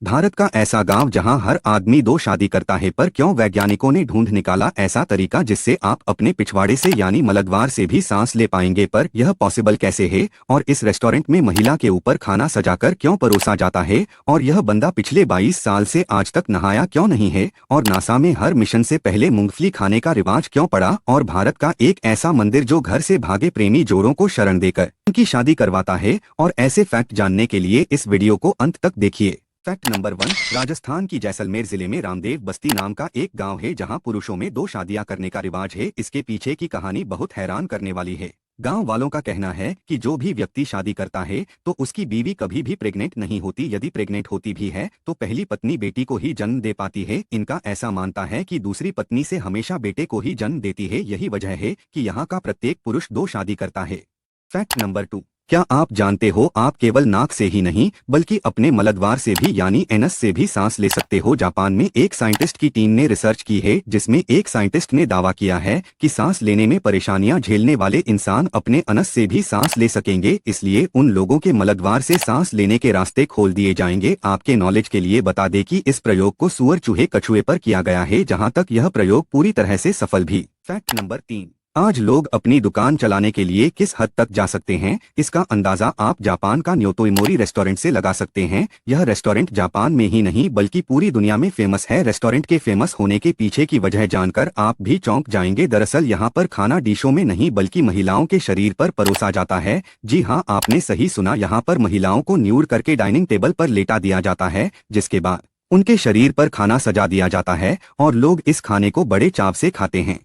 भारत का ऐसा गांव जहां हर आदमी दो शादी करता है, पर क्यों वैज्ञानिकों ने ढूंढ निकाला ऐसा तरीका जिससे आप अपने पिछवाड़े से यानी मलद्वार से भी सांस ले पाएंगे। पर यह पॉसिबल कैसे है? और इस रेस्टोरेंट में महिला के ऊपर खाना सजाकर क्यों परोसा जाता है? और यह बंदा पिछले 22 साल से आज तक नहाया क्यों नहीं है? और नासा में हर मिशन से पहले मूंगफली खाने का रिवाज क्यों पड़ा? और भारत का एक ऐसा मंदिर जो घर से भागे प्रेमी जोड़ों को शरण देकर उनकी शादी करवाता है। और ऐसे फैक्ट जानने के लिए इस वीडियो को अंत तक देखिए। Fact number 1। राजस्थान की जैसलमेर जिले में रामदेव बस्ती नाम का एक गांव है जहां पुरुषों में दो शादियां करने का रिवाज है। इसके पीछे की कहानी बहुत हैरान करने वाली है। गांव वालों का कहना है कि जो भी व्यक्ति शादी करता है तो उसकी बीवी कभी भी प्रेग्नेंट नहीं होती। यदि प्रेग्नेंट होती भी है तो पहली पत्नी बेटी को ही जन्म दे पाती है। इनका ऐसा मानता है कि दूसरी पत्नी से हमेशा बेटे को ही जन्म देती है। यही वजह है कि यहाँ का प्रत्येक पुरुष दो शादी करता है। Fact number 2। क्या आप जानते हो आप केवल नाक से ही नहीं बल्कि अपने मलद्वार से भी यानी एनस से भी सांस ले सकते हो? जापान में एक साइंटिस्ट की टीम ने रिसर्च की है जिसमें एक साइंटिस्ट ने दावा किया है कि सांस लेने में परेशानियां झेलने वाले इंसान अपने अनस से भी सांस ले सकेंगे। इसलिए उन लोगों के मलद्वार से सांस लेने के रास्ते खोल दिए जाएंगे। आपके नॉलेज के लिए बता दें कि इस प्रयोग को सुअर चूहे कछुए पर किया गया है, जहां तक यह प्रयोग पूरी तरह से सफल भी। Fact number 3। आज लोग अपनी दुकान चलाने के लिए किस हद तक जा सकते हैं, इसका अंदाजा आप जापान का न्योतोइमोरी रेस्टोरेंट से लगा सकते हैं। यह रेस्टोरेंट जापान में ही नहीं बल्कि पूरी दुनिया में फेमस है। रेस्टोरेंट के फेमस होने के पीछे की वजह जानकर आप भी चौंक जाएंगे। दरअसल यहाँ पर खाना डिशों में नहीं बल्कि महिलाओं के शरीर पर परोसा जाता है। जी हाँ, आपने सही सुना, यहाँ पर महिलाओं को न्यूड करके डाइनिंग टेबल पर लेटा दिया जाता है, जिसके बाद उनके शरीर पर खाना सजा दिया जाता है और लोग इस खाने को बड़े चाव से खाते हैं।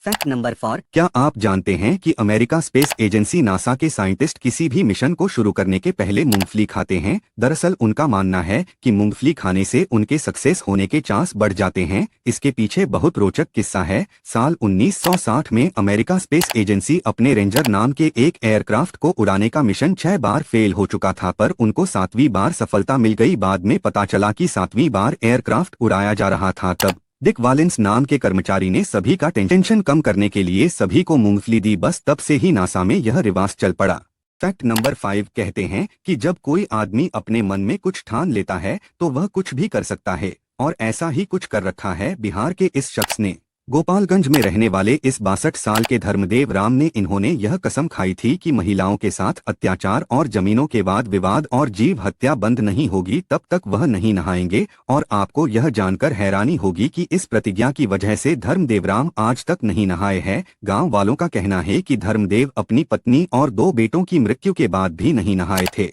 Fact number 4। क्या आप जानते हैं कि अमेरिका स्पेस एजेंसी नासा के साइंटिस्ट किसी भी मिशन को शुरू करने के पहले मूंगफली खाते हैं? दरअसल उनका मानना है कि मूंगफली खाने से उनके सक्सेस होने के चांस बढ़ जाते हैं। इसके पीछे बहुत रोचक किस्सा है। साल 1960 में अमेरिका स्पेस एजेंसी अपने रेंजर नाम के एक एयरक्राफ्ट को उड़ाने का मिशन 6 बार फेल हो चुका था, पर उनको 7वीं बार सफलता मिल गई। बाद में पता चला कि 7वीं बार एयरक्राफ्ट उड़ाया जा रहा था। तब डिक वालेंस नाम के कर्मचारी ने सभी का टेंशन कम करने के लिए सभी को मूंगफली दी। बस तब से ही नासा में यह रिवाज चल पड़ा। फैक्ट नंबर 5 कहते हैं कि जब कोई आदमी अपने मन में कुछ ठान लेता है तो वह कुछ भी कर सकता है, और ऐसा ही कुछ कर रखा है बिहार के इस शख्स ने। गोपालगंज में रहने वाले इस 62 साल के धर्मदेव राम ने इन्होंने यह कसम खाई थी कि महिलाओं के साथ अत्याचार और जमीनों के वाद विवाद और जीव हत्या बंद नहीं होगी तब तक वह नहीं नहाएंगे। और आपको यह जानकर हैरानी होगी कि इस प्रतिज्ञा की वजह से धर्मदेव राम आज तक नहीं नहाए हैं। गांव वालों का कहना है कि धर्मदेव अपनी पत्नी और 2 बेटों की मृत्यु के बाद भी नहीं नहाए थे।